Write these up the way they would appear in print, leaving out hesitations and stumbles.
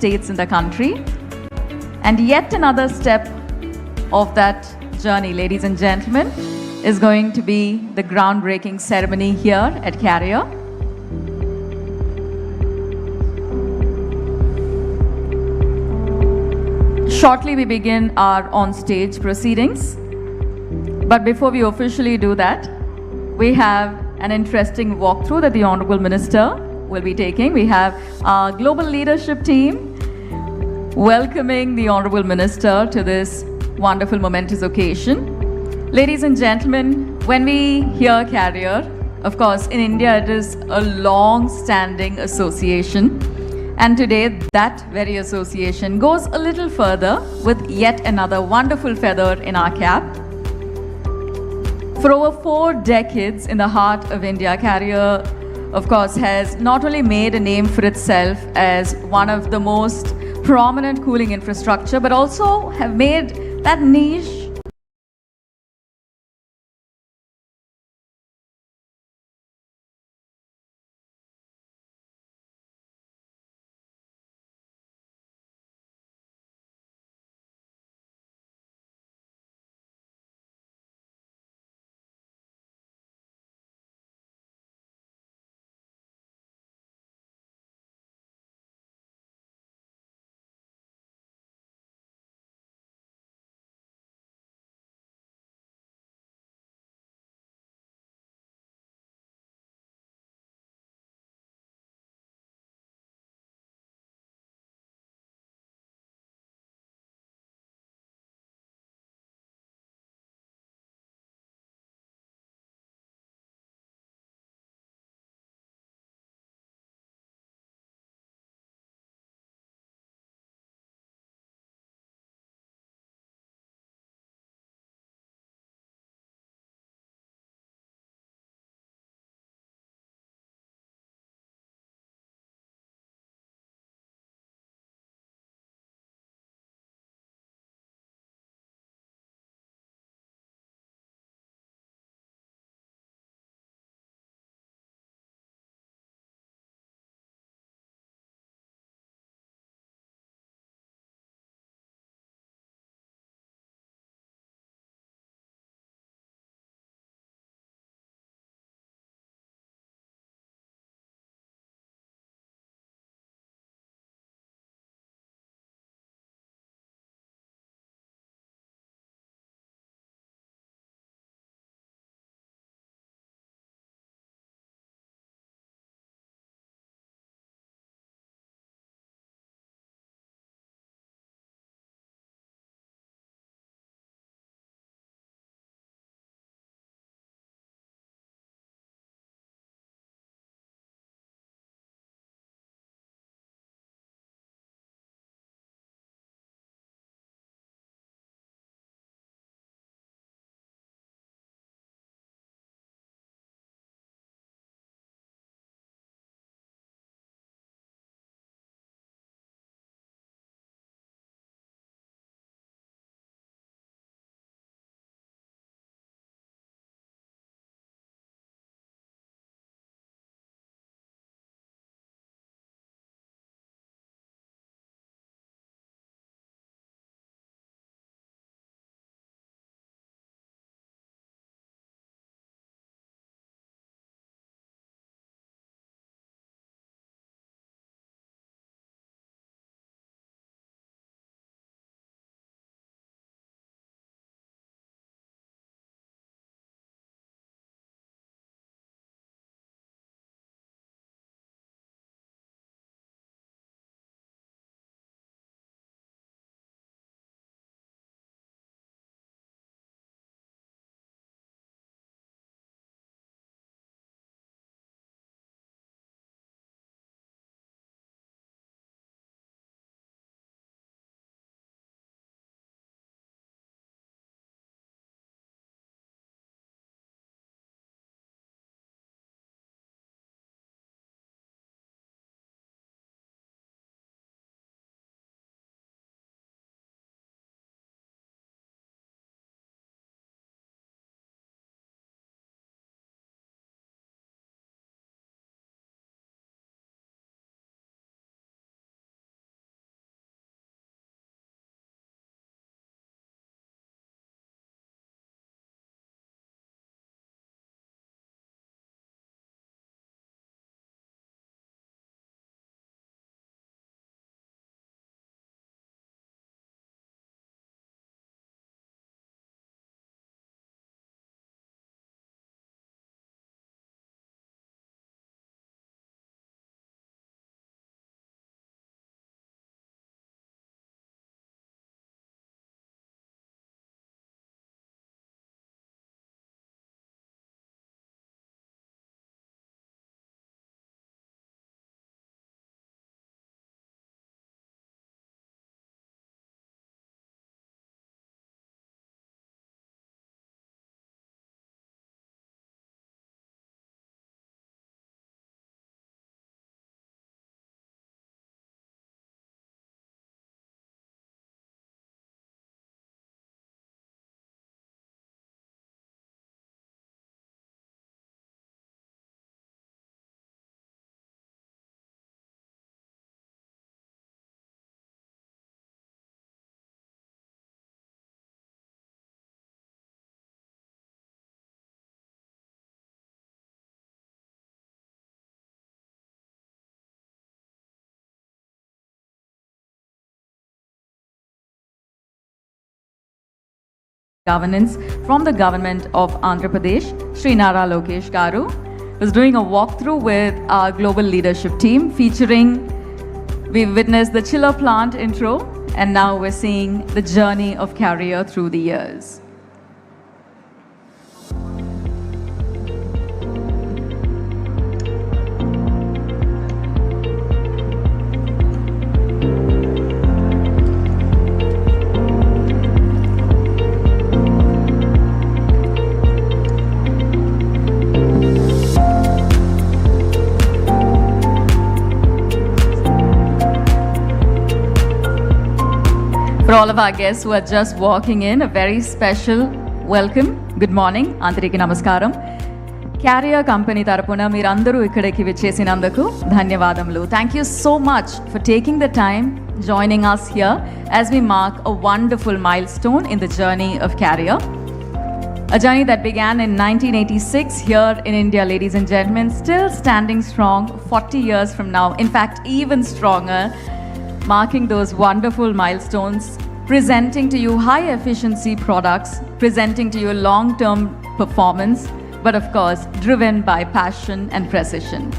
states in the country. And yet another step of that journey, ladies and gentlemen, is going to be the groundbreaking ceremony here at Carrier. Shortly we begin our on-stage proceedings. But before we officially do that, we have an interesting walkthrough that the Honorable Minister will be taking. We have our global leadership team welcoming the Honorable Minister to this wonderful, momentous occasion. Ladies and gentlemen, when we hear Carrier, of course, in India it is a long-standing association. And today, that very association goes a little further with yet another wonderful feather in our cap. For over 4 decades in the heart of India, Carrier, of course, has not only made a name for itself as one of the most prominent cooling infrastructure, but also have made that niche governance from the government of Andhra Pradesh, Sri Nara Lokesh Garu, was doing a walkthrough with our global leadership team featuring, we've witnessed the chiller plant intro, and now we're seeing the journey of Carrier through the years. For all of our guests who are just walking in, a very special welcome. Good morning. Antariki Namaskaram. Carrier Company tarapuna meerandaru ikkadiki vichesinanduku dhanyavadamulu. Thank you so much for taking the time joining us here as we mark a wonderful milestone in the journey of Carrier. A journey that began in 1986 here in India, ladies and gentlemen, still standing strong 40 years from now. In fact, even stronger, marking those wonderful milestones, presenting to you high efficiency products, presenting to you long-term performance, but of course, driven by passion and precision.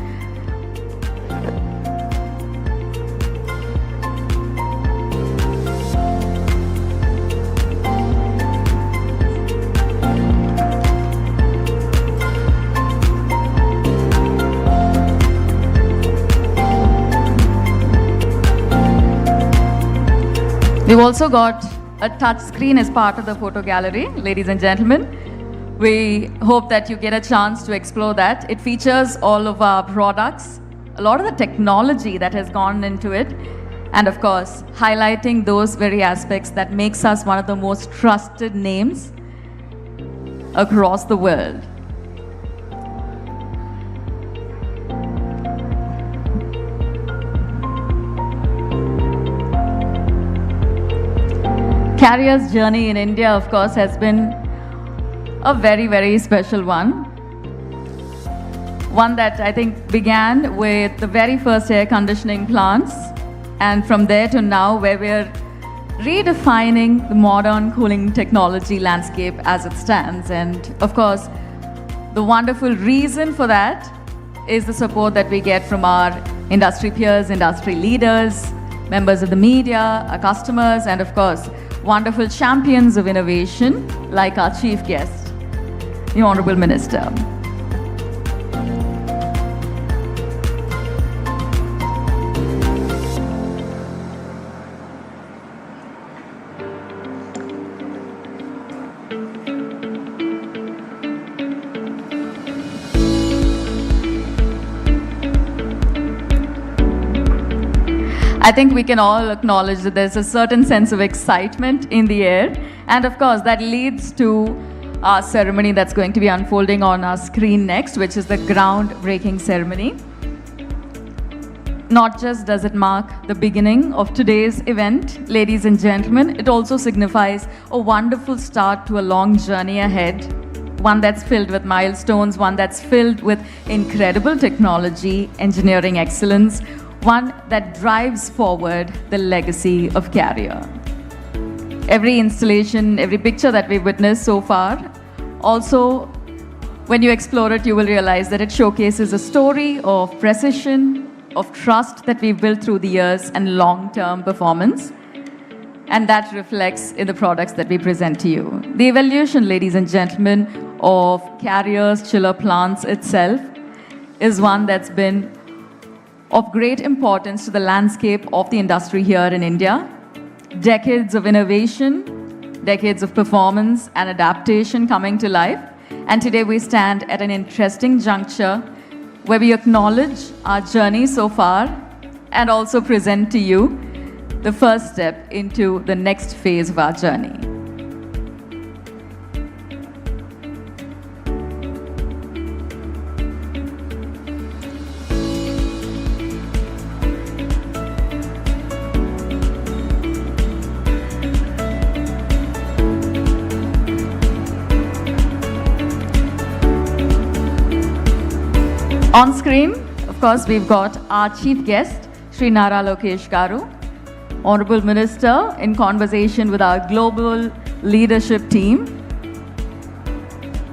We've also got a touch screen as part of the photo gallery, ladies and gentlemen. We hope that you get a chance to explore that. It features all of our products, a lot of the technology that has gone into it, and of course, highlighting those very aspects that makes us one of the most trusted names across the world. Carrier's journey in India, of course, has been a very, very special one. One that I think began with the very first air conditioning plants, and from there to now, where we're redefining the modern cooling technology landscape as it stands. And of course, the wonderful reason for that is the support that we get from our industry peers, industry leaders, members of the media, our customers, and of course, wonderful champions of innovation like our chief guest, the Honorable Minister. I think we can all acknowledge that there's a certain sense of excitement in the air. And of course, that leads to our ceremony that's going to be unfolding on our screen next, which is the groundbreaking ceremony. Not just does it mark the beginning of today's event, ladies and gentlemen, it also signifies a wonderful start to a long journey ahead. One that's filled with milestones, one that's filled with incredible technology, engineering excellence, one that drives forward the legacy of Carrier. Every installation, every picture that we've witnessed so far, also, when you explore it, you will realize that it showcases a story of precision, of trust that we've built through the years, and long-term performance. And that reflects in the products that we present to you. The evolution, ladies and gentlemen, of Carrier's chiller plants itself is one that's been of great importance to the landscape of the industry here in India. Decades of innovation, decades of performance and adaptation coming to life. And today we stand at an interesting juncture where we acknowledge our journey so far and also present to you the first step into the next phase of our journey. On screen, of course, we've got our chief guest, Sri Nara Lokesh Garu, Honorable Minister, in conversation with our global leadership team.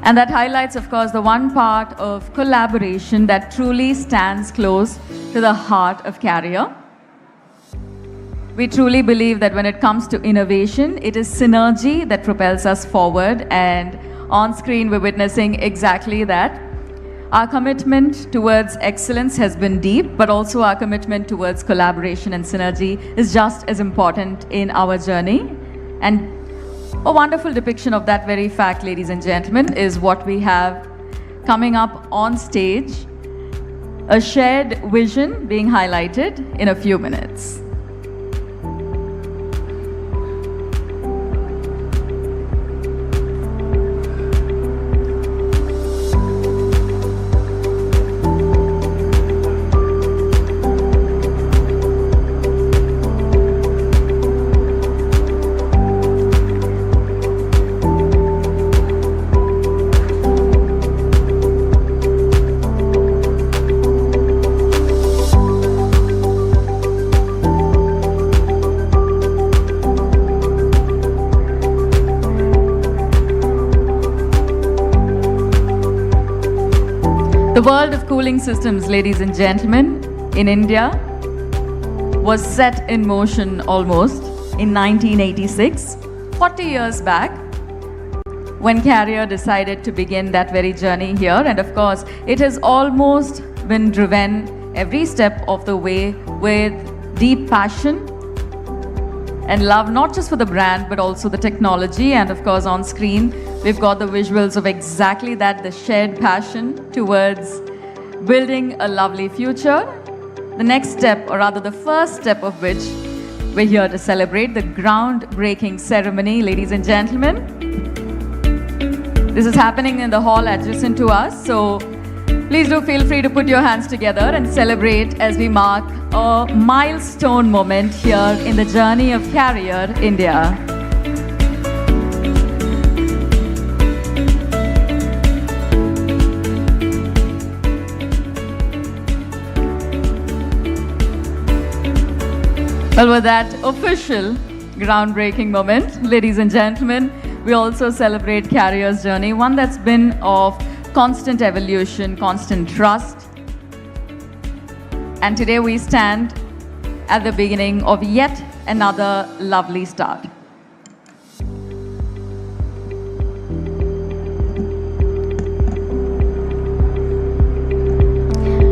And that highlights, of course, the one part of collaboration that truly stands close to the heart of Carrier. We truly believe that when it comes to innovation, it is synergy that propels us forward, and on screen we're witnessing exactly that. Our commitment towards excellence has been deep, but also our commitment towards collaboration and synergy is just as important in our journey. And a wonderful depiction of that very fact, ladies and gentlemen, is what we have coming up on stage, a shared vision being highlighted in a few minutes. The world of cooling systems, ladies and gentlemen, in India was set in motion almost in 1986, 40 years back, when Carrier decided to begin that very journey here. And of course, it has almost been driven every step of the way with deep passion and love, not just for the brand, but also the technology. And of course, on screen, we've got the visuals of exactly that, the shared passion towards building a lovely future. The next step, or rather the first step of which we're here to celebrate, the groundbreaking ceremony, ladies and gentlemen. This is happening in the hall adjacent to us, so please do feel free to put your hands together and celebrate as we mark a milestone moment here in the journey of Carrier India. Well, with that official groundbreaking moment, ladies and gentlemen, we also celebrate Carrier's journey, one that's been of constant evolution, constant trust. And today we stand at the beginning of yet another lovely start.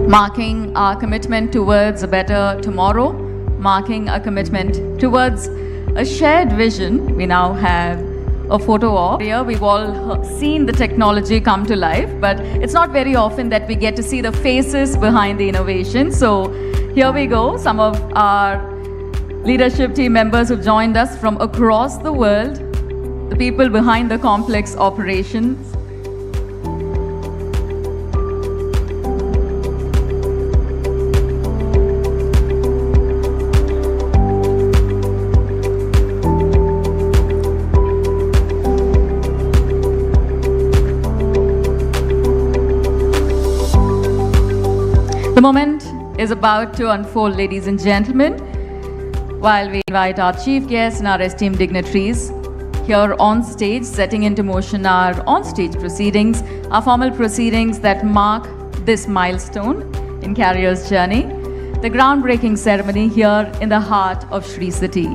Marking our commitment towards a better tomorrow, marking a commitment towards a shared vision, we now have a photo of. Here we've all seen the technology come to life, but it's not very often that we get to see the faces behind the innovation. So here we go, some of our leadership team members who've joined us from across the world, the people behind the complex operations. The moment is about to unfold, ladies and gentlemen, while we invite our chief guests and our esteemed dignitaries here on stage, setting into motion our on-stage proceedings, our formal proceedings that mark this milestone in Carrier's journey, the groundbreaking ceremony here in the heart of Shri City.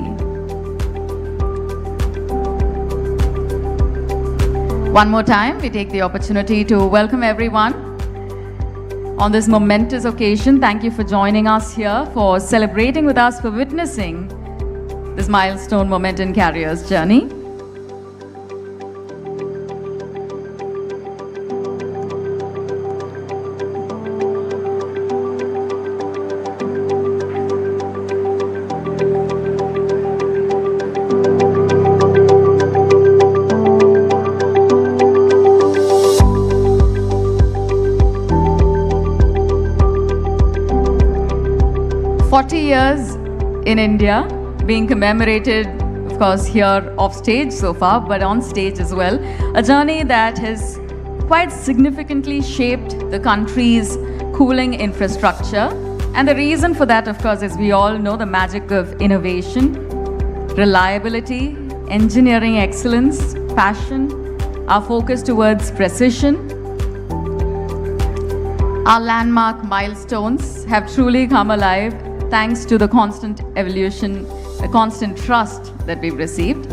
One more time, we take the opportunity to welcome everyone on this momentous occasion. Thank you for joining us here, for celebrating with us, for witnessing this milestone moment in Carrier's journey. Years in India, being commemorated, of course, here off stage so far, but on stage as well. A journey that has quite significantly shaped the country's cooling infrastructure. And the reason for that, of course, as we all know, the magic of innovation, reliability, engineering excellence, passion, our focus towards precision. Our landmark milestones have truly come alive thanks to the constant evolution, the constant trust that we've received.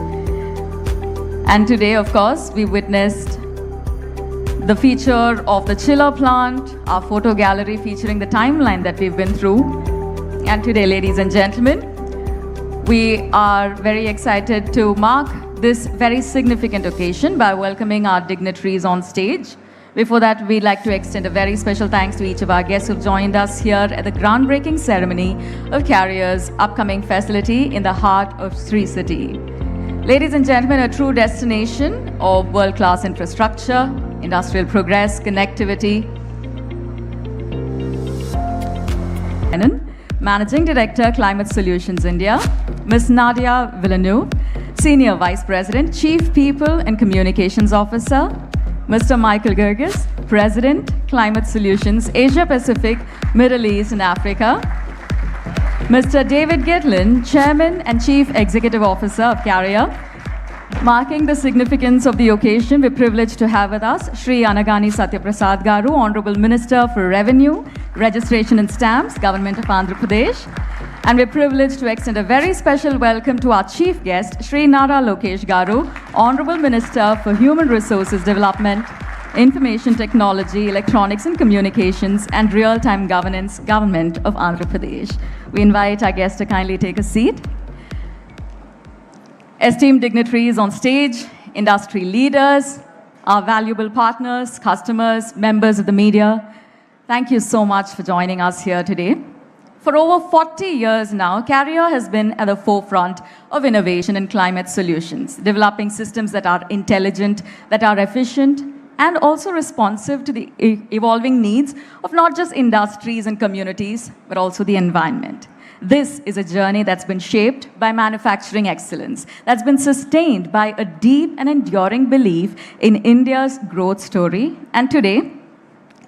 And today, of course, we witnessed the feature of the chiller plant, our photo gallery featuring the timeline that we've been through. And today, ladies and gentlemen, we are very excited to mark this very significant occasion by welcoming our dignitaries on stage. Before that, we'd like to extend a very special thanks to each of our guests who've joined us here at the groundbreaking ceremony of Carrier's upcoming facility in the heart of Sri City. Ladies and gentlemen, a true destination of world-class infrastructure, industrial progress, connectivity. Managing Director, Climate Solutions India, Ms. Nadia Villeneuve, Senior Vice President, Chief People and Communications Officer, Mr. Michael Gerges, President, Climate Solutions, Asia Pacific, Middle East and Africa, Mr. David Gitlin, Chairman and Chief Executive Officer of Carrier. Marking the significance of the occasion, we're privileged to have with us Shri Anagani Satyaprasad Garu, Honorable Minister for Revenue, Registration and Stamps, Government of Andhra Pradesh. And we're privileged to extend a very special welcome to our chief guest, Shri Nara Lokesh Garu, Honorable Minister for Human Resources Development, Information Technology, Electronics and Communications, and Real-Time Governance, Government of Andhra Pradesh. We invite our guests to kindly take a seat. Esteemed dignitaries on stage, industry leaders, our valuable partners, customers, members of the media, thank you so much for joining us here today. For over 40 years now, Carrier has been at the forefront of innovation and climate solutions, developing systems that are intelligent, that are efficient, and also responsive to the evolving needs of not just industries and communities, but also the environment. This is a journey that's been shaped by manufacturing excellence, that's been sustained by a deep and enduring belief in India's growth story. And today,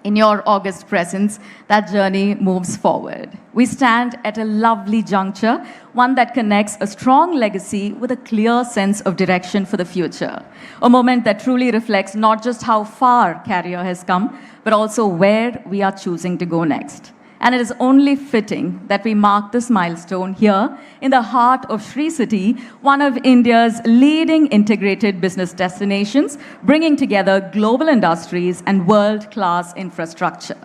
in your august presence, that journey moves forward. We stand at a lovely juncture, one that connects a strong legacy with a clear sense of direction for the future. A moment that truly reflects not just how far Carrier has come, but also where we are choosing to go next. And it is only fitting that we mark this milestone here in the heart of Sri City, one of India's leading integrated business destinations, bringing together global industries and world-class infrastructure.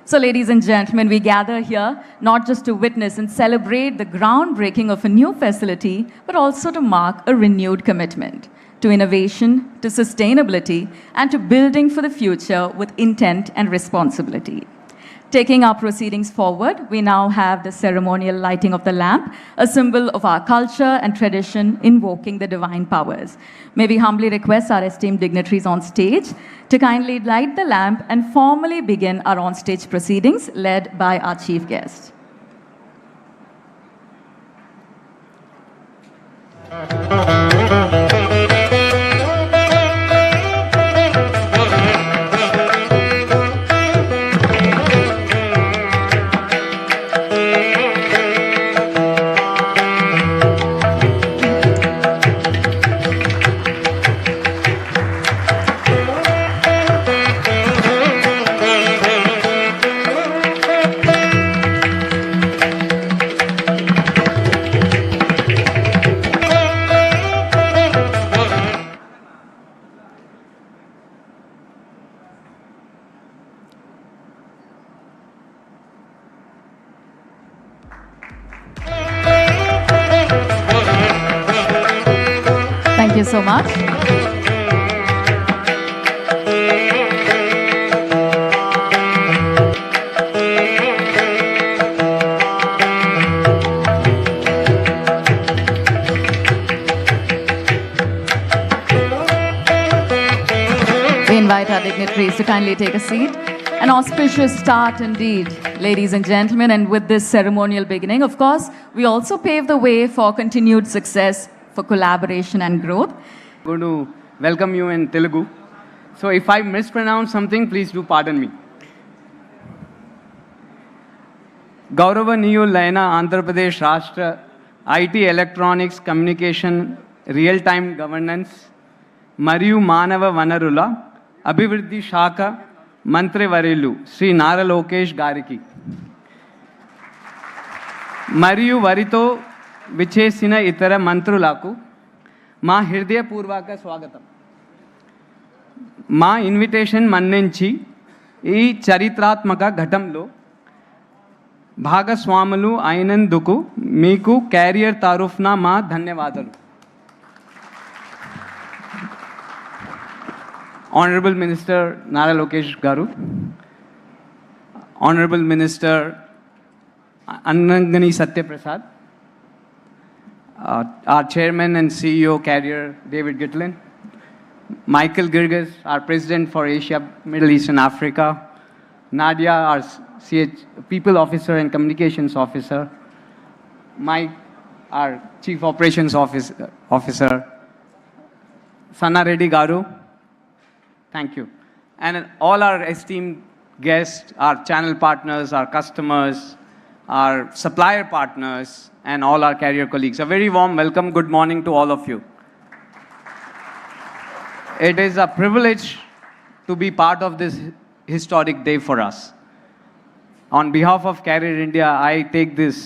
So, ladies and gentlemen, we gather here not just to witness and celebrate the groundbreaking of a new facility, but also to mark a renewed commitment to innovation, to sustainability, and to building for the future with intent and responsibility. Taking our proceedings forward, we now have the ceremonial lighting of the lamp, a symbol of our culture and tradition invoking the divine powers. May we humbly request our esteemed dignitaries on stage to kindly light the lamp and formally begin our on-stage proceedings led by our chief guest. Thank you so much. We invite our dignitaries to kindly take a seat. An auspicious start indeed, ladies and gentlemen, and with this ceremonial beginning, of course, we also pave the way for continued success, for collaboration and growth. I'm going to welcome you in Telugu. So if I mispronounce something, please do pardon me. గౌరవనీయులైన ఆంధ్రప్రదేశ్ రాష్ట్ర IT electronics communication real time governance మరియు మానవ వనరుల అభివృద్ధి శాఖ మంత్రివర్యులు శ్రీ నారా లోకేష్ గారికి మరియు వారితో విచేసిన ఇతర మంత్రులకు మా హృదయపూర్వక స్వాగతం. మా ఇన్విటేషన్ మన్నించి ఈ చరిత్రాత్మక ఘట్టంలో భాగస్వాములు అయినందుకు మీకు క్యారియర్ తరఫున మా ధన్యవాదాలు. Honorable Minister Nara Lokesh Garu, Honorable Minister Annangani Satya Prasad, our Chairman and CEO Carrier David Gitlin, Michael Girgis, our President for Asia, Middle East and Africa, Nadia, our People Officer and Communications Officer, Mike, our Chief Operations Officer, Sanna Reddy Garu, thank you. And all our esteemed guests, our channel partners, our customers, our supplier partners, and all our carrier colleagues. A very warm welcome, good morning to all of you. It is a privilege to be part of this historic day for us. On behalf of Carrier India, I take this,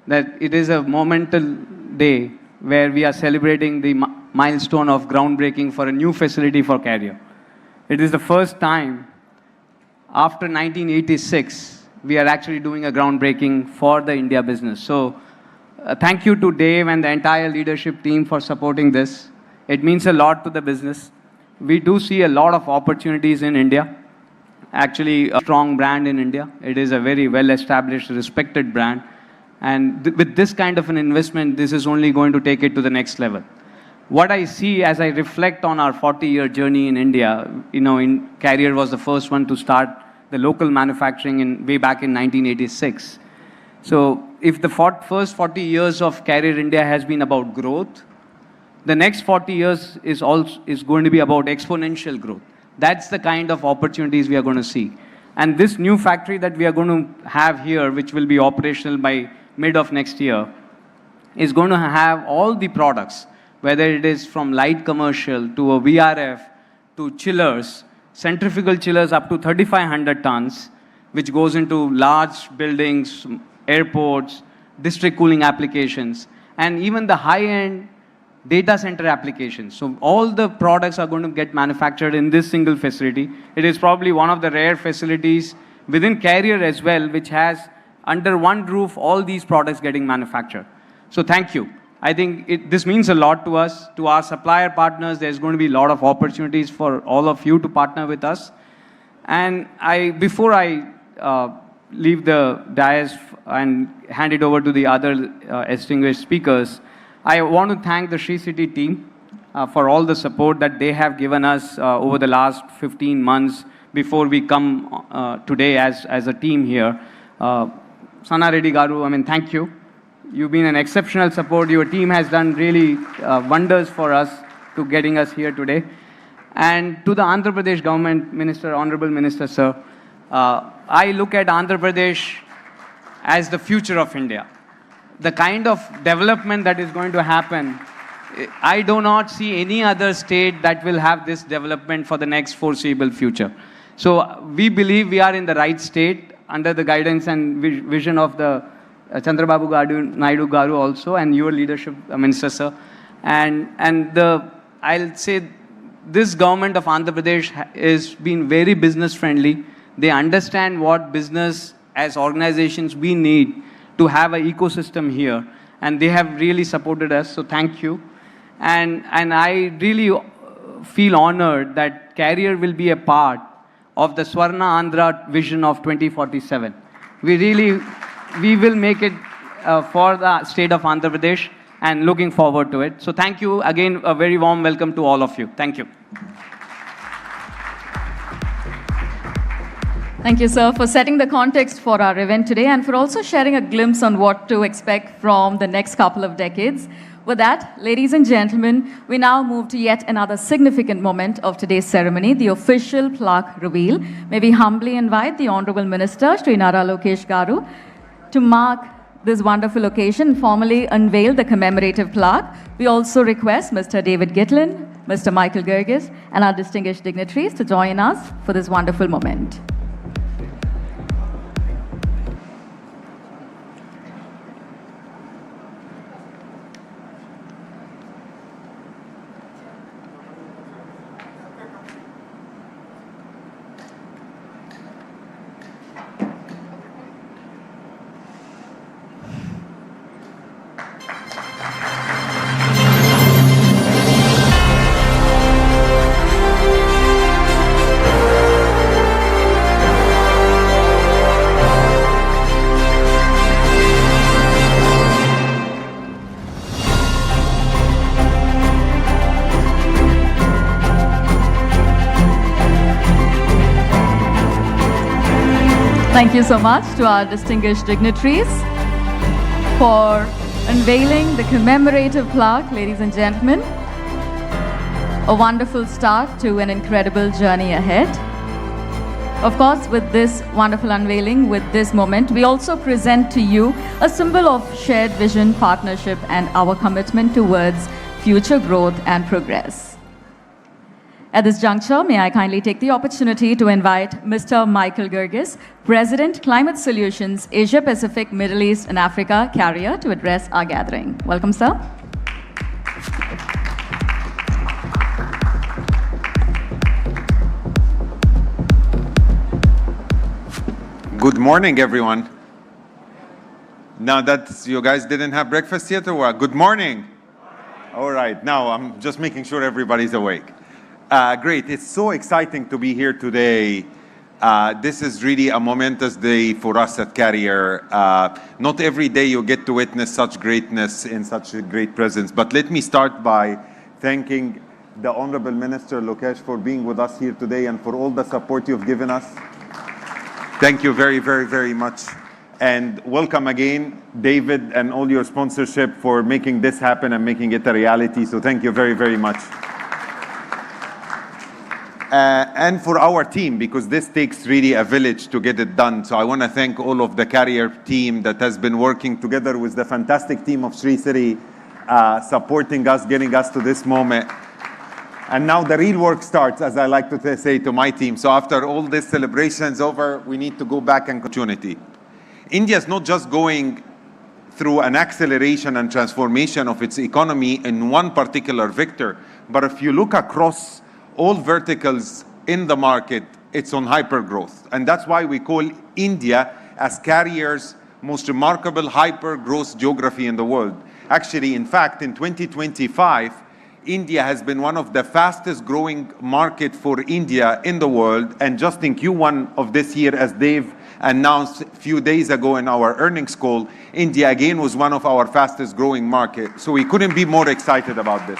that it is a momentous day where we are celebrating the milestone of groundbreaking for a new facility for Carrier. It is the first time after 1986 we are actually doing a groundbreaking for the India business. So thank you to Dave and the entire leadership team for supporting this. It means a lot to the business. We do see a lot of opportunities in India. Actually, a strong brand in India. It is a very well-established, respected brand. And with this kind of an investment, this is only going to take it to the next level. What I see as I reflect on our 40-year journey in India, Carrier was the first one to start the local manufacturing way back in 1986. So if the first 40 years of Carrier India has been about growth, the next 40 years is going to be about exponential growth. That's the kind of opportunities we are going to see. And this new factory that we are going to have here, which will be operational by mid of next year, is going to have all the products, whether it is from light commercial to a VRF to chillers, centrifugal chillers up to 3,500 tons, which goes into large buildings, airports, district cooling applications, and even the high-end data center applications. So all the products are going to get manufactured in this single facility. It is probably one of the rare facilities within Carrier as well, which has under one roof all these products getting manufactured. So thank you. I think this means a lot to us. To our supplier partners, there's going to be a lot of opportunities for all of you to partner with us. And before I leave the dais and hand it over to the other distinguished speakers, I want to thank the Sri City team for all the support that they have given us over the last 15 months before we come today as a team here. Sanna Reddy Garu, thank you. You've been an exceptional support. Your team has done really wonders for us to getting us here today. And to the Andhra Pradesh government, Minister, Honorable Minister, sir, I look at Andhra Pradesh as the future of India. The kind of development that is going to happen, I do not see any other state that will have this development for the next foreseeable future. So we believe we are in the right state under the guidance and vision of the Chandrababu Naidu Garu also, and your leadership, Minister, sir. And I'll say this government of Andhra Pradesh is been very business friendly. They understand what business as organizations we need to have an ecosystem here, and they have really supported us. So thank you. And I really feel honored that Carrier will be a part of the Swarna Andhra vision of 2047. We will make it for the state of Andhra Pradesh, and looking forward to it. So thank you again, a very warm welcome to all of you. Thank you. Thank you, sir, for setting the context for our event today and for also sharing a glimpse on what to expect from the next couple of decades. With that, ladies and gentlemen, we now move to yet another significant moment of today's ceremony, the official plaque reveal. May we humbly invite the Honorable Minister, Sri Nara Lokesh Garu, to mark this wonderful occasion, formally unveil the commemorative plaque, we also request Mr. David Gitlin, Mr. Michael Gergis, and our distinguished dignitaries to join us for this wonderful moment. Thank you so much to our distinguished dignitaries for unveiling the commemorative plaque, ladies and gentlemen. A wonderful start to an incredible journey ahead. Of course, with this wonderful unveiling, with this moment, we also present to you a symbol of shared vision, partnership, and our commitment towards future growth and progress. At this juncture, may I kindly take the opportunity to invite Mr. Michael Gergis, President, Climate Solutions, Asia Pacific, Middle East and Africa Carrier, to address our gathering. Welcome, sir. Good morning, everyone. Now that you guys didn't have breakfast yet or what? Good morning. All right, now I'm just making sure everybody's awake. Great, it's so exciting to be here today. This is really a momentous day for us at Carrier. Not every day you get to witness such greatness in such a great presence. But let me start by thanking the Honorable Minister Lokesh for being with us here today and for all the support you've given us. Thank you very, very, very much. And welcome again, David, and all your sponsorship for making this happen and making it a reality. So thank you very, very much. And for our team, because this takes really a village to get it done. So I want to thank all of the Carrier team that has been working together with the fantastic team of Sri City, supporting us, getting us to this moment. And now the real work starts, as I like to say to my team. So after all this celebrations over, we need to go back and opportunity. India is not just going through an acceleration and transformation of its economy in one particular vector, but if you look across all verticals in the market, it's on hyper growth. And that's why we call India as Carrier's most remarkable hyper growth geography in the world. Actually, in fact, in 2025, India has been one of the fastest growing market for India in the world. And just in Q1 of this year, as Dave announced a few days ago in our earnings call, India again was one of our fastest growing markets. So we couldn't be more excited about this.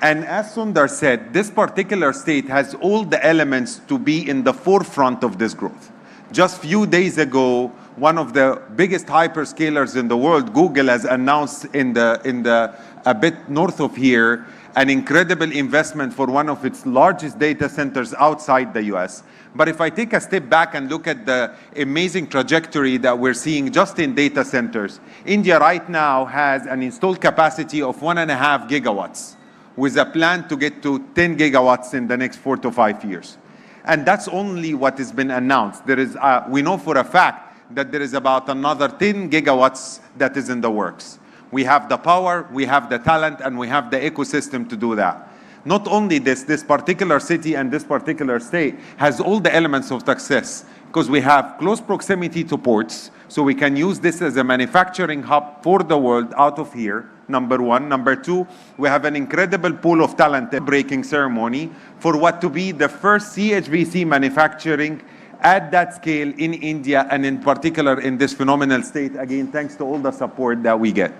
And as Sundar said, this particular state has all the elements to be in the forefront of this growth. Just few days ago, one of the biggest hyperscalers in the world, Google, has announced in a bit north of here, an incredible investment for one of its largest data centers outside the US. But if I take a step back and look at the amazing trajectory that we're seeing just in data centers, India right now has an installed capacity of 1.5 gigawatts. With a plan to get to 10 gigawatts in the next 4 to 5 years. And that's only what has been announced. There is, we know for a fact that there is about another 10 gigawatts that is in the works. We have the power, we have the talent, and we have the ecosystem to do that. Not only this particular city and this particular state has all the elements of success, because we have close proximity to ports, so we can use this as a manufacturing hub for the world out of here, number one. Number two, we have an incredible pool of talent breaking ceremony for what to be the first CHVC manufacturing at that scale in India, and in particular in this phenomenal state, again, thanks to all the support that we get.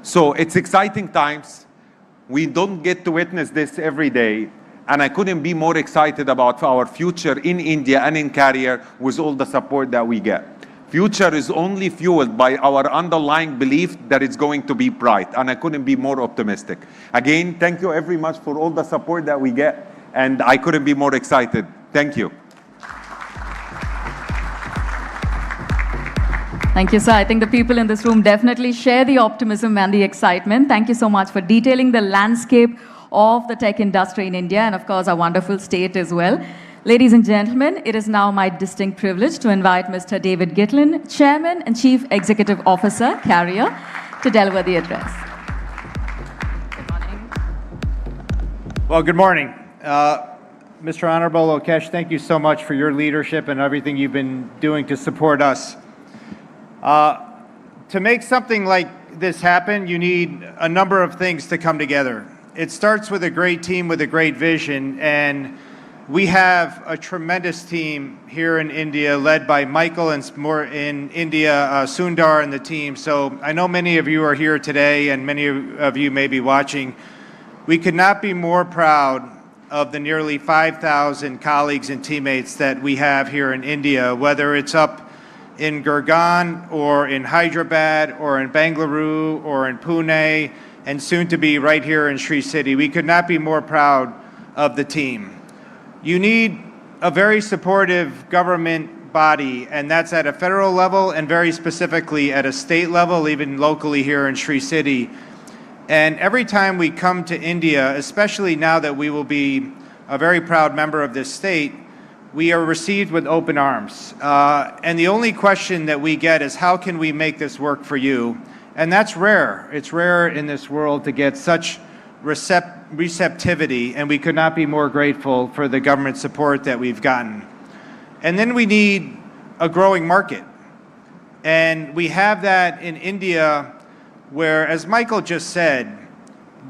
So it's exciting times. We don't get to witness this every day. And I couldn't be more excited about our future in India and in Carrier with all the support that we get. Future is only fueled by our underlying belief that it's going to be bright, and I couldn't be more optimistic. Again, thank you very much for all the support that we get, and I couldn't be more excited. Thank you. Thank you, sir. I think the people in this room definitely share the optimism and the excitement. Thank you so much for detailing the landscape of the tech industry in India and, of course, our wonderful state as well. Ladies and gentlemen, it is now my distinct privilege to invite Mr. David Gitlin, Chairman and Chief Executive Officer, Carrier, to deliver the address. Good morning. Well, good morning. Mr. Honorable Lokesh, thank you so much for your leadership and everything you've been doing to support us. To make something like this happen, you need a number of things to come together. It starts with a great team with a great vision, and we have a tremendous team here in India led by Michael and more in India, Sundar and the team. So I know many of you are here today and many of you may be watching. We could not be more proud of the nearly 5,000 colleagues and teammates that we have here in India, whether it's up in Gurgaon or in Hyderabad or in Bengaluru or in Pune and soon to be right here in Sri City. We could not be more proud of the team. You need a very supportive government body, and that's at a federal level and very specifically at a state level, even locally here in Sri City. And every time we come to India, especially now that we will be a very proud member of this state, we are received with open arms. And the only question that we get is, how can we make this work for you? And that's rare. It's rare in this world to get such receptivity, and we could not be more grateful for the government support that we've gotten. And then we need a growing market. And we have that in India where, as Michael just said,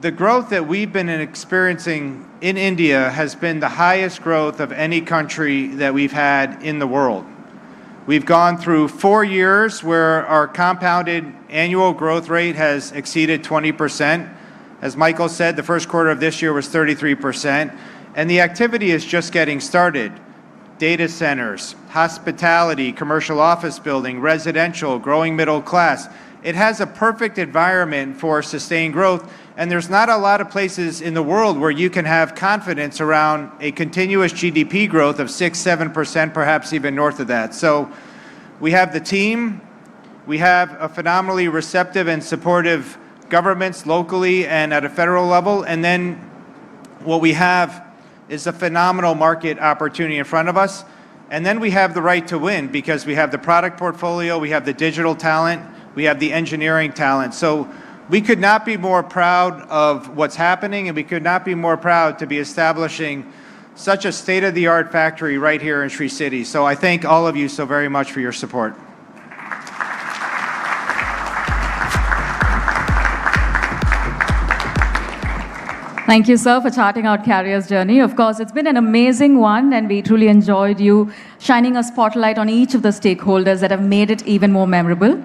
the growth that we've been experiencing in India has been the highest growth of any country that we've had in the world. We've gone through 4 years where our compounded annual growth rate has exceeded 20%. As Michael said, the first quarter of this year was 33%, and the activity is just getting started. Data centers, hospitality, commercial office building, residential, growing middle class. It has a perfect environment for sustained growth, and there's not a lot of places in the world where you can have confidence around a continuous GDP growth of 6-7%, perhaps even north of that. So we have the team, we have a phenomenally receptive and supportive governments locally and at a federal level, and then what we have is a phenomenal market opportunity in front of us. And then we have the right to win because we have the product portfolio, we have the digital talent, we have the engineering talent. So we could not be more proud of what's happening, and we could not be more proud to be establishing such a state-of-the-art factory right here in Sri City. So I thank all of you so very much for your support. Thank you, sir, for charting out Carrier's journey. Of course, it's been an amazing one, and we truly enjoyed you shining a spotlight on each of the stakeholders that have made it even more memorable.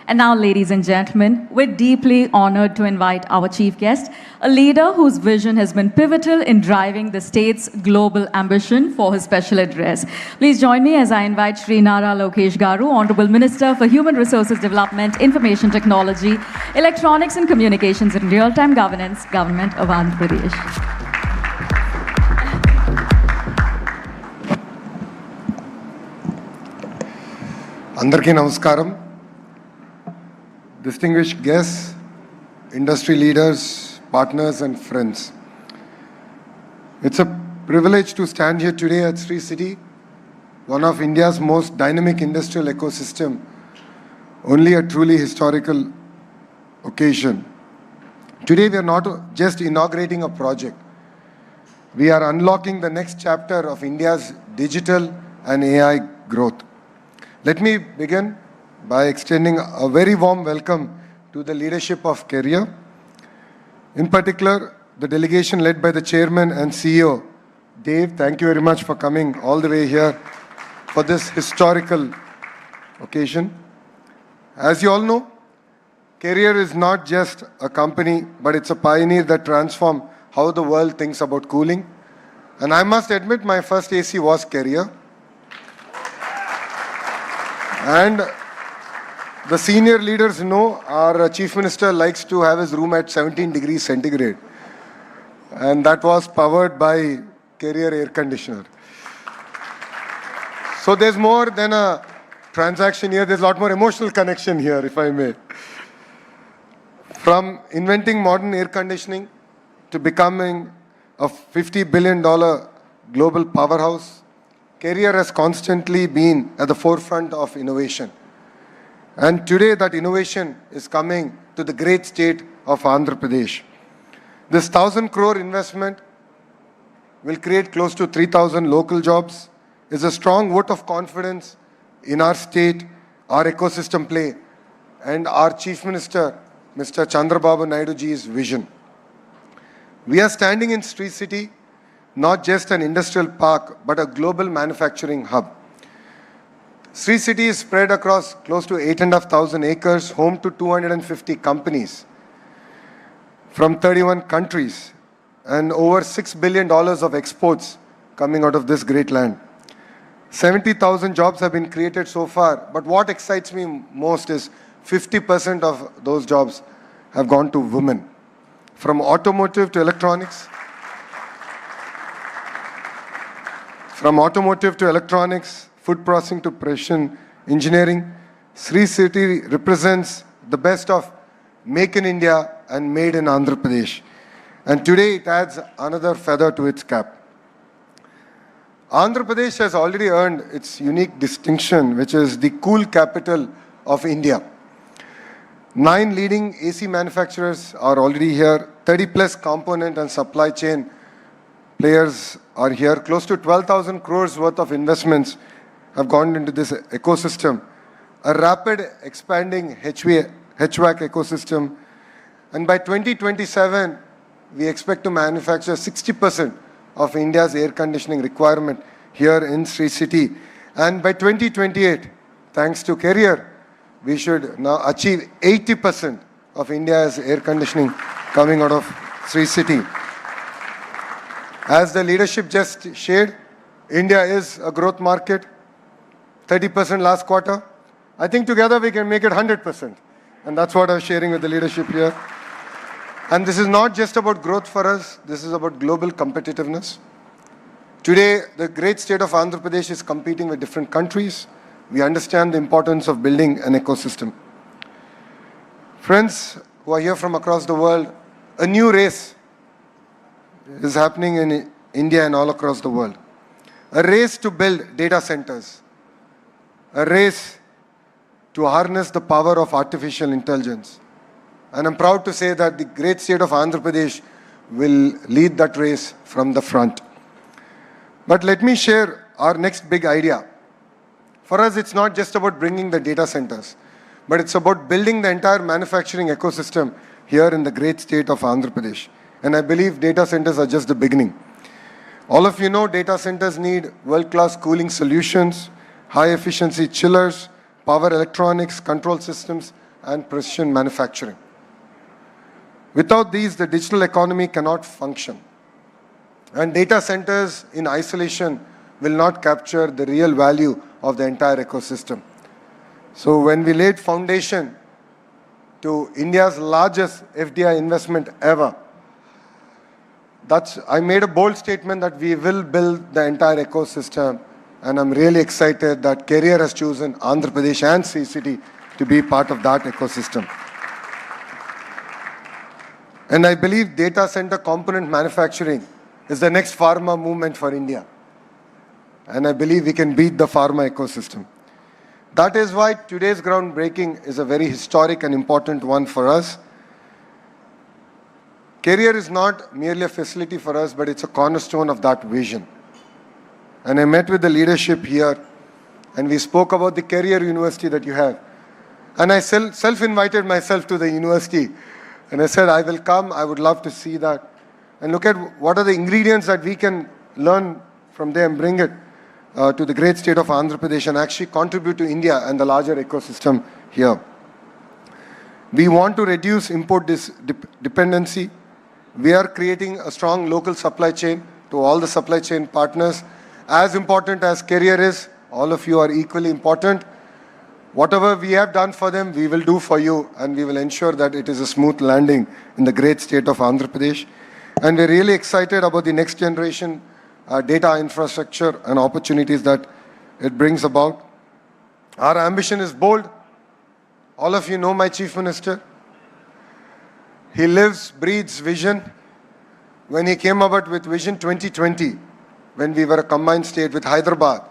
And now, ladies and gentlemen, we're deeply honored to invite our chief guest, a leader whose vision has been pivotal in driving the state's global ambition, for his special address. Please join me as I invite Shri Nara Lokesh Garu, Honorable Minister for Human Resources Development, Information Technology, Electronics and Communications and Real-Time Governance, Government of Andhra Pradesh. Andarki Namaskaram. Distinguished guests, industry leaders, partners and friends. It's a privilege to stand here today at Sri City, one of India's most dynamic industrial ecosystem, only a truly historical occasion. Today we are not just inaugurating a project, we are unlocking the next chapter of India's digital and AI growth. Let me begin by extending a very warm welcome to the leadership of Carrier. In particular, the delegation led by the chairman and CEO, Dave. Thank you very much for coming all the way here for this historical occasion. As you all know, Carrier is not just a company, but it's a pioneer that transformed how the world thinks about cooling. And I must admit, my first AC was Carrier. And the senior leaders know our Chief Minister likes to have his room at 17 degrees centigrade. And that was powered by Carrier air conditioner. So there's more than a transaction here, there's a lot more emotional connection here, if I may. From inventing modern air conditioning to becoming a $50 billion global powerhouse, Carrier has constantly been at the forefront of innovation. And today that innovation is coming to the great state of Andhra Pradesh. This 1,000 crore investment will create close to 3,000 local jobs, is a strong vote of confidence in our state, our ecosystem play, and our Chief Minister, Mr. Chandrababu Naidu ji's vision. We are standing in Sri City, not just an industrial park, but a global manufacturing hub. Sri City is spread across close to 8,500 acres, home to 250 companies from 31 countries, and over $6 billion of exports coming out of this great land. 70,000 jobs have been created so far, but what excites me most is 50% of those jobs have gone to women. From automotive to electronics, food processing to precision engineering, Sri City represents the best of Make in India and Made in Andhra Pradesh. And today it adds another feather to its cap. Andhra Pradesh has already earned its unique distinction, which is the cool capital of India. 9 leading AC manufacturers are already here. 30 plus component and supply chain players are here. Close to 12,000 crores worth of investments have gone into this ecosystem. A rapid expanding HVAC ecosystem. And by 2027, we expect to manufacture 60% of India's air conditioning requirement here in Sri City. And by 2028, thanks to Carrier, we should now achieve 80% of India's air conditioning coming out of Sri City. As the leadership just shared, India is a growth market, 30% last quarter. I think together we can make it 100%. And that's what I'm sharing with the leadership here. And this is not just about growth for us, this is about global competitiveness. Today, the great state of Andhra Pradesh is competing with different countries. We understand the importance of building an ecosystem. Friends who are here from across the world, a new race is happening in India and all across the world. A race to build data centers. A race to harness the power of artificial intelligence. And I'm proud to say that the great state of Andhra Pradesh will lead that race from the front. But let me share our next big idea. For us, it's not just about bringing the data centers, but it's about building the entire manufacturing ecosystem here in the great state of Andhra Pradesh. And I believe data centers are just the beginning. All of you know data centers need world-class cooling solutions, high-efficiency chillers, power electronics, control systems, and precision manufacturing. Without these, the digital economy cannot function. And data centers in isolation will not capture the real value of the entire ecosystem. So when we laid foundation to India's largest FDI investment ever, I made a bold statement that we will build the entire ecosystem, and I'm really excited that Carrier has chosen Andhra Pradesh and Sri City to be part of that ecosystem. And I believe data center component manufacturing is the next pharma movement for India. And I believe we can beat the pharma ecosystem. That is why today's groundbreaking is a very historic and important one for us. Carrier is not merely a facility for us, but it's a cornerstone of that vision. And I met with the leadership here, and we spoke about the Carrier University that you have. And I self-invited myself to the university. And I said, I will come, I would love to see that. And look at what are the ingredients that we can learn from there and bring it to the great state of Andhra Pradesh and actually contribute to India and the larger ecosystem here. We want to reduce import dependency. We are creating a strong local supply chain to all the supply chain partners. As important as Carrier is, all of you are equally important. Whatever we have done for them, we will do for you, and we will ensure that it is a smooth landing in the great state of Andhra Pradesh. And we're really excited about the next generation data infrastructure and opportunities that it brings about. Our ambition is bold. All of you know my Chief Minister. He lives, breathes vision. When he came about with Vision 2020, when we were a combined state with Hyderabad,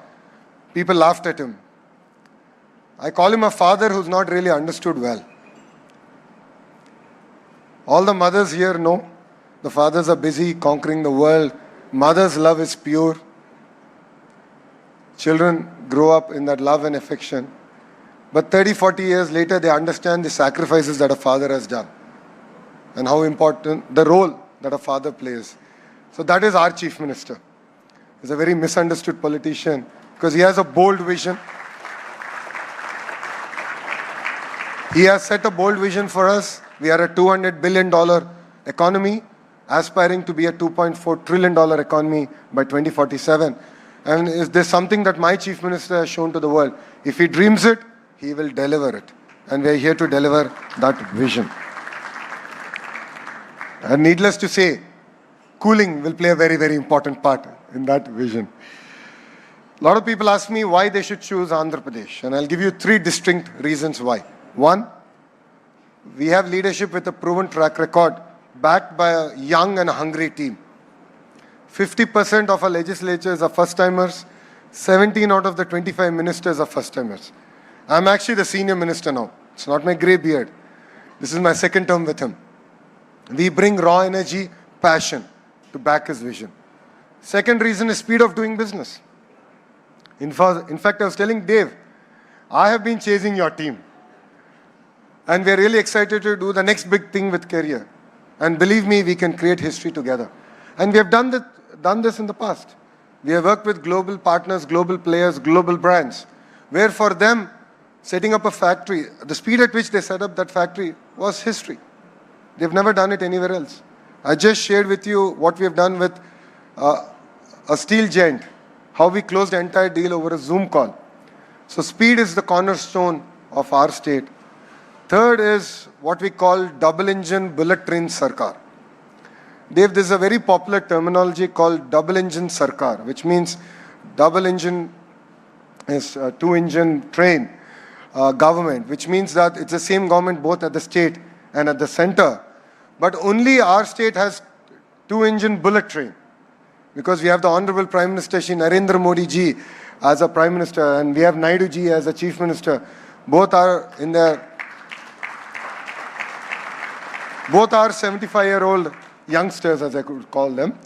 people laughed at him. I call him a father who's not really understood well. All the mothers here know the fathers are busy conquering the world. Mother's love is pure. Children grow up in that love and affection. But 30, 40 years later, they understand the sacrifices that a father has done and how important the role that a father plays. So that is our Chief Minister. He's a very misunderstood politician because he has a bold vision. He has set a bold vision for us. We are a $200 billion economy, aspiring to be a $2.4 trillion economy by 2047. And is there something that my Chief Minister has shown to the world? If he dreams it, he will deliver it. And we are here to deliver that vision. And needless to say, cooling will play a very, very important part in that vision. A lot of people ask me why they should choose Andhra Pradesh. And I'll give you 3 distinct reasons why. One, we have leadership with a proven track record, backed by a young and hungry team. 50% of our legislatures are first-timers. 17 out of the 25 ministers are first-timers. I'm actually the senior minister now. It's not my grey beard. This is my second term with him. We bring raw energy, passion to back his vision. Second reason is speed of doing business. In fact, I was telling Dave, I have been chasing your team. And we are really excited to do the next big thing with career. And believe me, we can create history together. And we have done this in the past. We have worked with global partners, global players, global brands, where for them, setting up a factory, the speed at which they set up that factory was history. They've never done it anywhere else. I just shared with you what we have done with a steel giant, how we closed the entire deal over a Zoom call. So speed is the cornerstone of our state. Third is what we call double engine bullet train sarkar. Dave, this is a very popular terminology called double engine sarkar, which means double engine is a 2-engine train government, which means that it's the same government both at the state and at the center. But only our state has 2-engine bullet train, because we have the Honorable Prime Minister Shri Narendra Modi ji as a Prime Minister, and we have Naidu ji as a Chief Minister. Both are 75-year-old youngsters, as I could call them,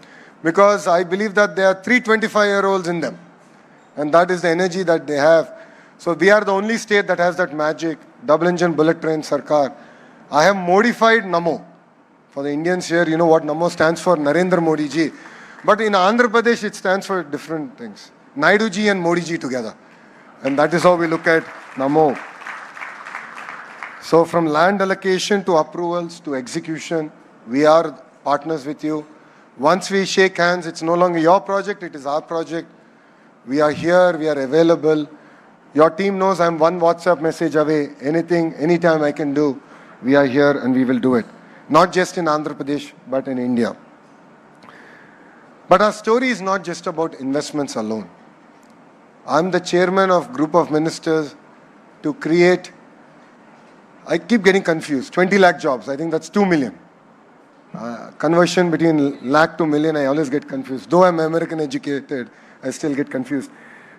because I believe that there are 3 25-year-olds in them, and that is the energy that they have. So we are the only state that has that magic, double engine bullet train sarkar. I have modified NAMO. For the Indians here, you know what NAMO stands for, Narendra Modi ji. But in Andhra Pradesh, it stands for different things. Naidu ji and Modi ji together. And that is how we look at NAMO. So from land allocation to approvals to execution, we are partners with you. Once we shake hands, it's no longer your project, it is our project. We are here, we are available. Your team knows I'm one WhatsApp message away. Anything, anytime I can do, we are here and we will do it. Not just in Andhra Pradesh, but in India. But our story is not just about investments alone. I'm the chairman of group of ministers to create, I keep getting confused, 20 lakh jobs. I think that's 2 million. Conversion between lakh to million, I always get confused. Though I'm American educated, I still get confused.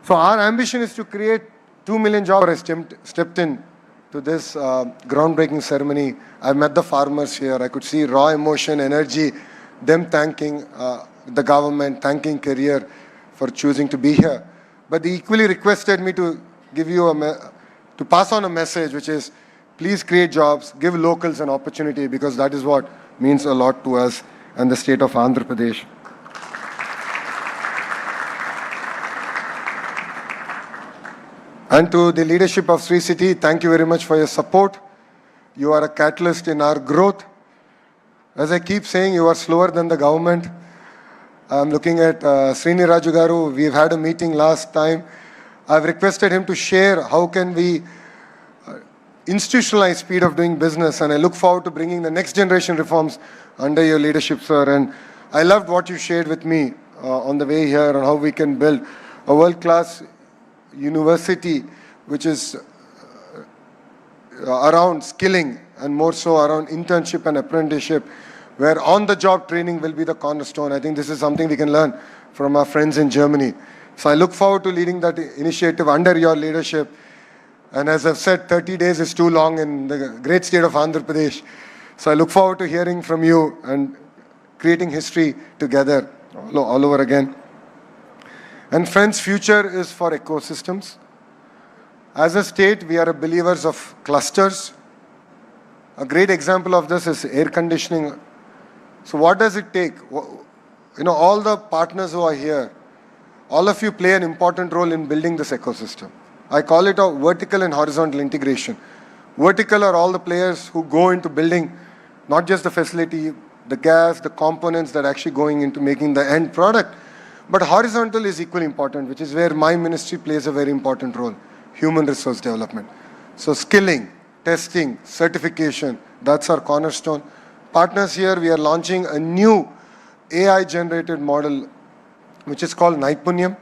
So our ambition is to create 2 million jobs. I stepped in to this groundbreaking ceremony. I met the farmers here. I could see raw emotion, energy, them thanking the government, thanking career for choosing to be here. But they equally requested me to give you to pass on a message, which is, please create jobs, give locals an opportunity, because that is what means a lot to us and the state of Andhra Pradesh. And to the leadership of Sri City, thank you very much for your support. You are a catalyst in our growth. As I keep saying, you are slower than the government. I'm looking at Srini Raju Garu. We've had a meeting last time. I've requested him to share how can we institutionalize speed of doing business, and I look forward to bringing the next generation reforms under your leadership, sir. And I loved what you shared with me on the way here on how we can build a world-class university which is around skilling and more so around internship and apprenticeship, where on-the-job training will be the cornerstone. I think this is something we can learn from our friends in Germany. So I look forward to leading that initiative under your leadership. And as I've said, 30 days is too long in the great state of Andhra Pradesh. So I look forward to hearing from you and creating history together all over again. And friends, future is for ecosystems. As a state, we are believers of clusters. A great example of this is air conditioning. So what does it take? All the partners who are here, all of you play an important role in building this ecosystem. I call it a vertical and horizontal integration. Vertical are all the players who go into building not just the facility, the gas, the components that are actually going into making the end product, but horizontal is equally important, which is where my ministry plays a very important role, human resource development. So skilling, testing, certification, that's our cornerstone. Partners here, we are launching a new AI-generated model, which is called Naipunyam.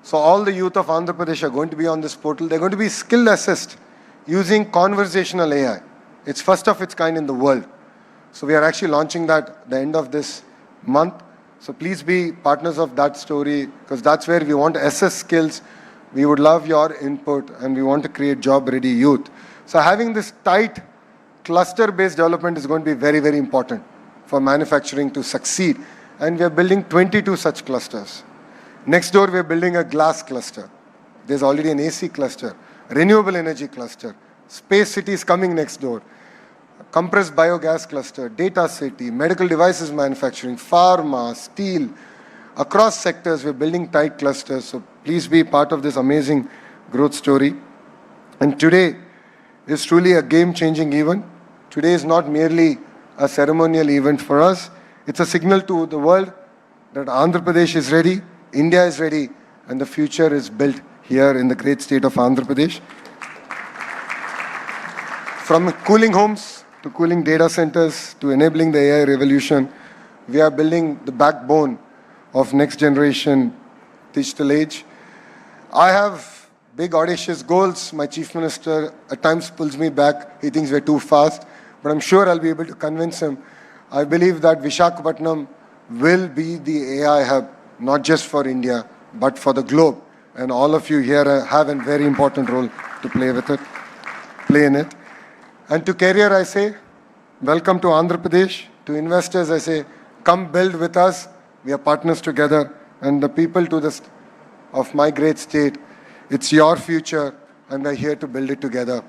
So all the youth of Andhra Pradesh are going to be on this portal. They're going to be skill assessed using conversational AI. It's first of its kind in the world. So we are actually launching that at the end of this month. So please be partners of that story, because that's where we want to assess skills. We would love your input, and we want to create job-ready youth. So having this tight cluster-based development is going to be very, very important for manufacturing to succeed. And we are building 22 such clusters. Next door, we are building a glass cluster. There's already an AC cluster, renewable energy cluster, space cities coming next door, compressed biogas cluster, data city, medical devices manufacturing, pharma, steel. Across sectors, we're building tight clusters. So please be part of this amazing growth story. And today is truly a game-changing event. Today is not merely a ceremonial event for us. It's a signal to the world that Andhra Pradesh is ready, India is ready, and the future is built here in the great state of Andhra Pradesh. From cooling homes to cooling data centers to enabling the AI revolution, we are building the backbone of next generation digital age. I have big audacious goals. My chief minister at times pulls me back. He thinks we're too fast, but I'm sure I'll be able to convince him. I believe that Visakhapatnam will be the AI hub, not just for India, but for the globe. And all of you here have a very important role to play in it. And to career, I say, welcome to Andhra Pradesh. To investors, I say, come build with us. We are partners together. And the people of my great state, it's your future, and we're here to build it together.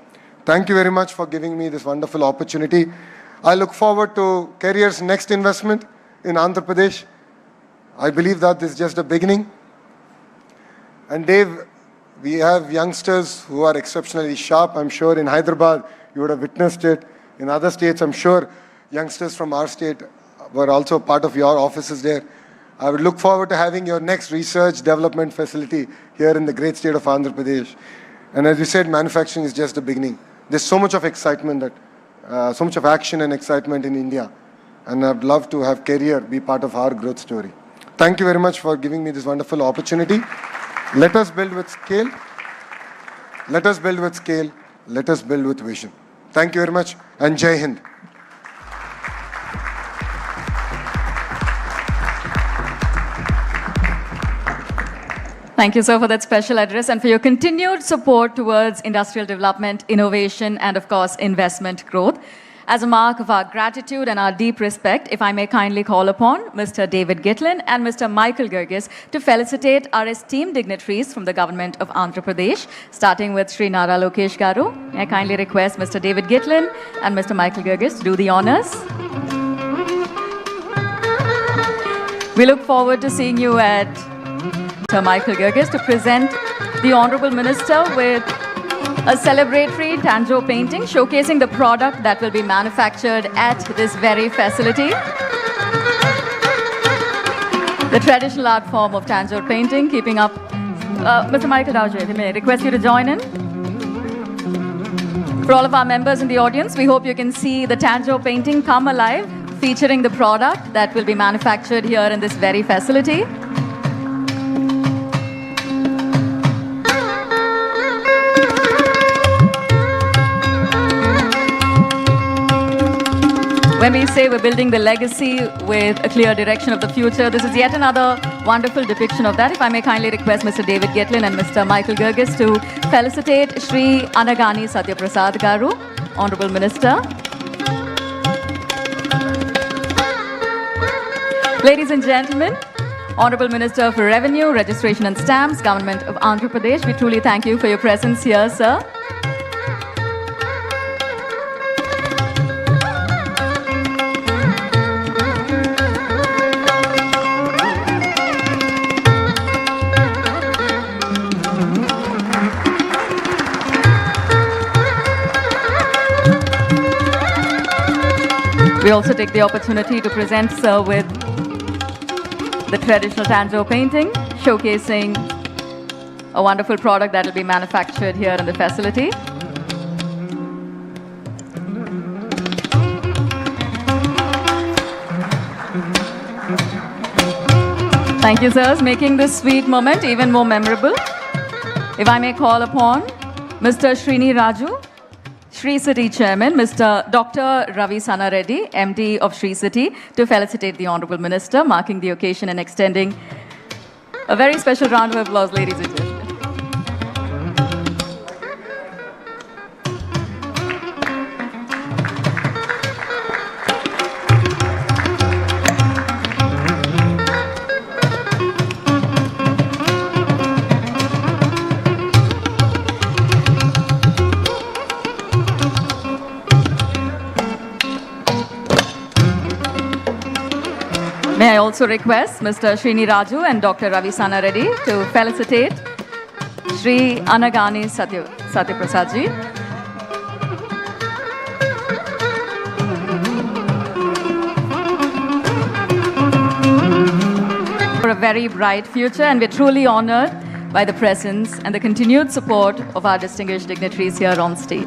Thank you very much for giving me this wonderful opportunity. I look forward to Career's next investment in Andhra Pradesh. I believe that this is just a beginning. And Dave, we have youngsters who are exceptionally sharp. I'm sure in Hyderabad, you would have witnessed it. In other states, I'm sure youngsters from our state were also part of your offices there. I would look forward to having your next research development facility here in the great state of Andhra Pradesh. And as you said, manufacturing is just the beginning. There's so much of excitement, so much of action and excitement in India. And I'd love to have Career be part of our growth story. Thank you very much for giving me this wonderful opportunity. Let us build with scale. Let us build with scale. Let us build with vision. Thank you very much, and Jai Hind. Thank you, sir, for that special address and for your continued support towards industrial development, innovation, and of course, investment growth. As a mark of our gratitude and our deep respect, if I may kindly call upon Mr. David Gitlin and Mr. Michael Girgis to felicitate our esteemed dignitaries from the government of Andhra Pradesh, starting with Sri Nara Lokesh Garu. May I kindly request Mr. David Gitlin and Mr. Michael Girgis to do the honors. We look forward to seeing you at Mr. Michael Girgis to present the Honorable Minister with a celebratory Tanjore painting showcasing the product that will be manufactured at this very facility. The traditional art form of Tanjore painting, keeping up. Mr. Michael Dowjay, may I request you to join in? For all of our members in the audience, we hope you can see the Tanjore painting come alive, featuring the product that will be manufactured here in this very facility. When we say we're building the legacy with a clear direction of the future, this is yet another wonderful depiction of that. If I may kindly request Mr. David Getlin and Mr. Michael Gergis to felicitate Shri Anagani Satyaprasad Garu, Honorable Minister. Ladies and gentlemen, Honorable Minister for Revenue, Registration and Stamps, Government of Andhra Pradesh, we truly thank you for your presence here, sir. We also take the opportunity to present sir with the traditional Tanjo painting, showcasing a wonderful product that will be manufactured here in the facility. Thank you, sirs, making this sweet moment even more memorable. If I may call upon Mr. Srini Raju, Sri City Chairman, Mr. Dr. Ravi Sana Reddy, MD of Sri City, to felicitate the Honorable Minister, marking the occasion and extending a very special round of applause, ladies and gentlemen. May I also request Mr. Srini Raju and Dr. Ravi Sana Reddy to felicitate Shri Anagani Satyaprasad ji. For a very bright future, and we're truly honored by the presence and the continued support of our distinguished dignitaries here on stage.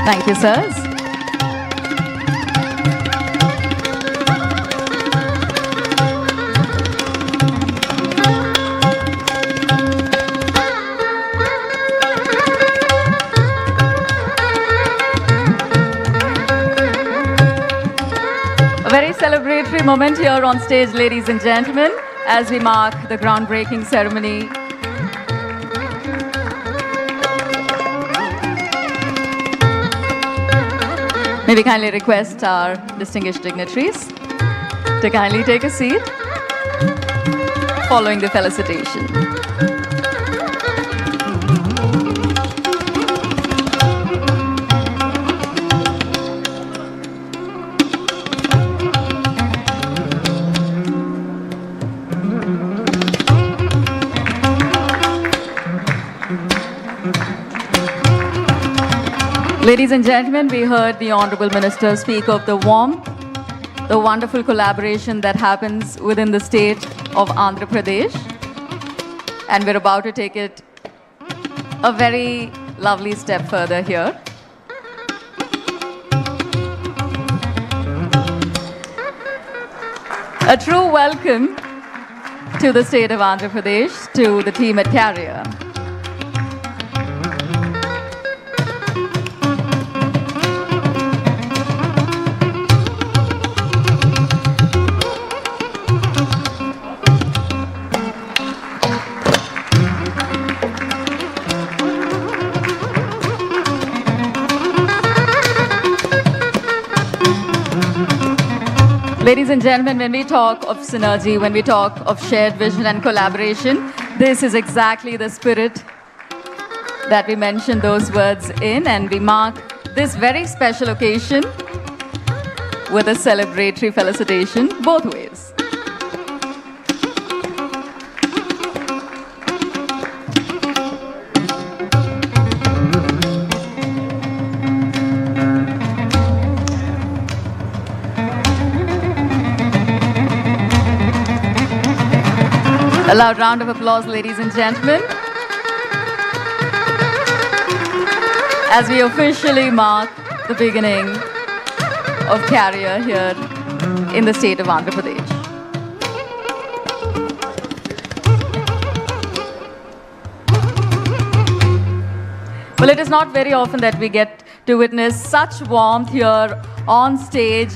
Thank you, sirs. A very celebratory moment here on stage, ladies and gentlemen, as we mark the groundbreaking ceremony. May we kindly request our distinguished dignitaries to kindly take a seat following the felicitation. Ladies and gentlemen, we heard the Honorable Minister speak of the warmth, the wonderful collaboration that happens within the state of Andhra Pradesh. And we're about to take it a very lovely step further here. A true welcome to the state of Andhra Pradesh, to the team at Carrier. Ladies and gentlemen, when we talk of synergy, when we talk of shared vision and collaboration, this is exactly the spirit that we mention those words in, and we mark this very special occasion with a celebratory felicitation both ways. A loud round of applause, ladies and gentlemen. as we officially mark the beginning of career here in the state of Andhra Pradesh. Well, it is not very often that we get to witness such warmth here on stage.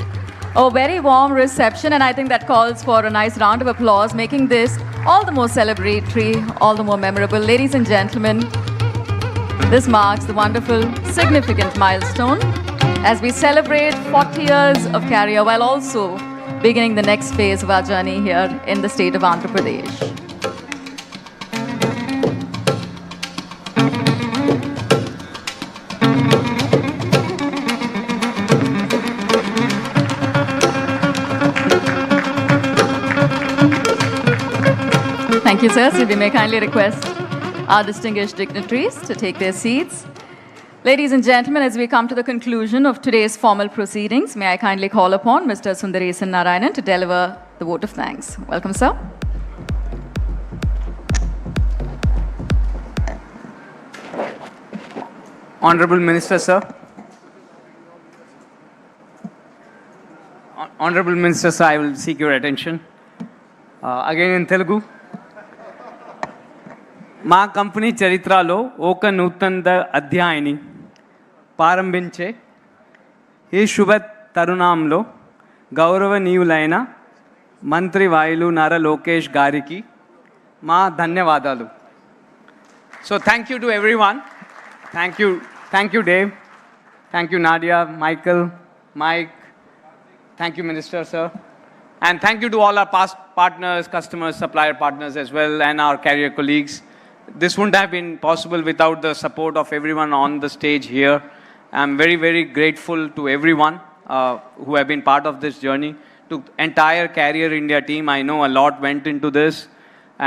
A very warm reception, and I think that calls for a nice round of applause, making this all the more celebratory, all the more memorable. Ladies and gentlemen, this marks the wonderful, significant milestone as we celebrate 40 years of career while also beginning the next phase of our journey here in the state of Andhra Pradesh. Thank you, sir. So we may kindly request our distinguished dignitaries to take their seats. Ladies and gentlemen, as we come to the conclusion of today's formal proceedings, may I kindly call upon Mr. Sundaresan Narayanan to deliver the vote of thanks. Welcome, sir. Honorable Minister, sir. Honorable Minister, sir, I will seek your attention. Again in Telugu. మా company చరిత్రలో ఒక నూతన అధ్యాయాన్ని ప్రారంభించే ఈ శుభ తరుణంలో గౌరవనీయులైన మంత్రి వాయులు నారా లోకేష్ గారికి మా ధన్యవాదాలు. So thank you to everyone. Thank you Dave, thank you Nadia, Michael, Mike, thank you Minister sir, and thank you to all our past partners, customers, supplier partners as well, and our carrier colleagues. This wouldn't have been possible without the support of everyone on the stage here. I'm very, very grateful to everyone who have been part of this journey. To entire Carrier India team, I know a lot went into this,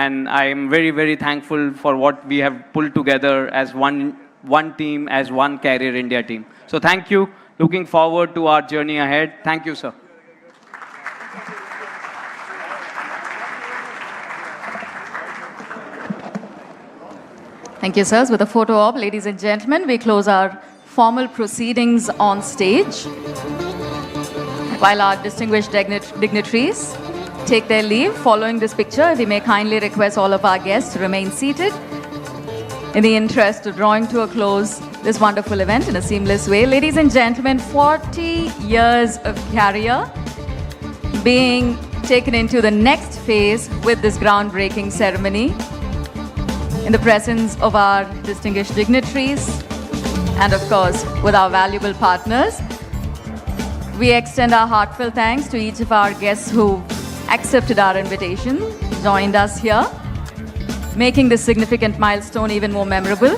and I am very, very thankful for what we have pulled together as one team, as one Carrier India team. So thank you. Looking forward to our journey ahead. Thank you, sir. Thank you, sirs. With a photo op, ladies and gentlemen, we close our formal proceedings on stage while our distinguished dignitaries take their leave. Following this picture, we may kindly request all of our guests to remain seated in the interest of drawing to a close this wonderful event in a seamless way. Ladies and gentlemen, 40 years of career being taken into the next phase with this groundbreaking ceremony. In the presence of our distinguished dignitaries and of course with our valuable partners, we extend our heartfelt thanks to each of our guests who accepted our invitation, joined us here, making this significant milestone even more memorable.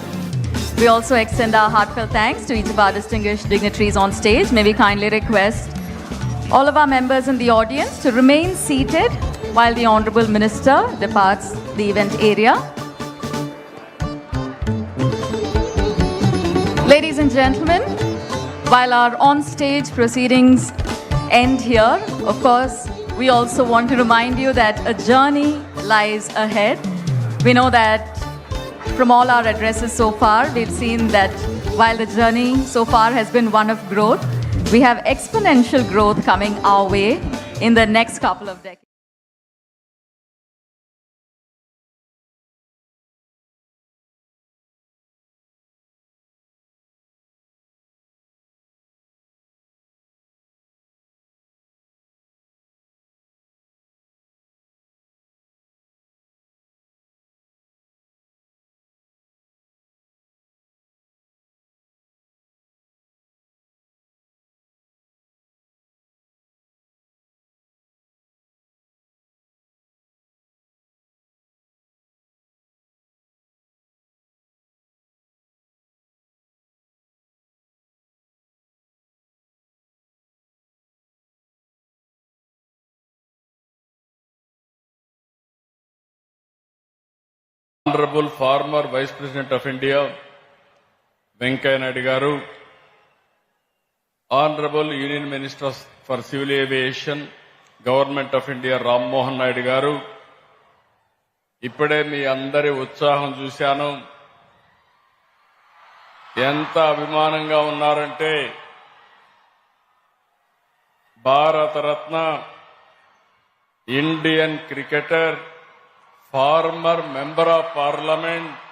We also extend our heartfelt thanks to each of our distinguished dignitaries on stage. May we kindly request all of our members in the audience to remain seated while the Honorable Minister departs the event area. Ladies and gentlemen, while our on-stage proceedings end here, of course, we also want to remind you that a journey lies ahead. We know that from all our addresses so far, we've seen that while the journey so far has been one of growth, we have exponential growth coming our way in the next couple of decades. Honorable former Vice President of India, Venkaiah Naidu Garu, Honorable Union Minister for Civil Aviation, Government of India, Ram Mohan Naidu Garu, ఇప్పుడే మీ అందరి ఉత్సాహం చూశాను. ఎంత అభిమానంగా ఉన్నారంటే Bharat Ratna, Indian cricketer, farmer member of parliament,